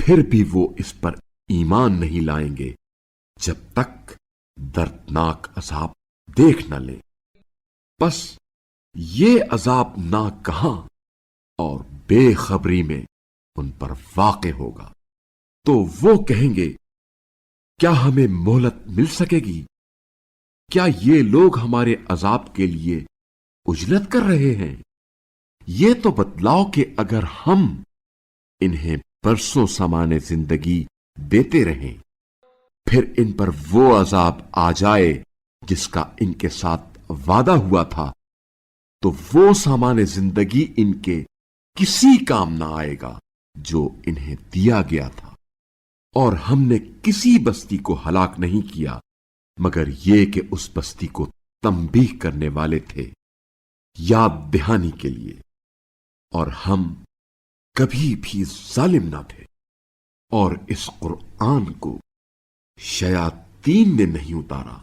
پھر بھی وہ اس پر ایمان نہیں لائیں گے جب تک دردناک عذاب دیکھ نہ لیں۔ بس یہ عذاب نہ کہاں اور بے خبری میں ان پر واقع ہوگا، تو وہ کہیں گے کیا ہمیں مہلت مل سکے گی؟ کیا یہ لوگ ہمارے عذاب کے لیے اجلت کر رہے ہیں؟ یہ تو بتلاؤ کہ اگر ہم انہیں برسوں سامان زندگی دیتے رہیں، پھر ان پر وہ عذاب آ جائے جس کا ان کے ساتھ وعدہ ہوا تھا، تو وہ سامان زندگی ان کے کسی کام نہ آئے گا جو انہیں دیا گیا تھا۔ اور ہم نے کسی بستی کو ہلاک نہیں کیا مگر یہ کہ اس بستی کو تنبیہ کرنے والے تھے، یاد دہانی کے لیے، اور ہم کبھی بھی ظالم نہ تھے۔ اور اس قرآن کو شیاطین نے نہیں اتارا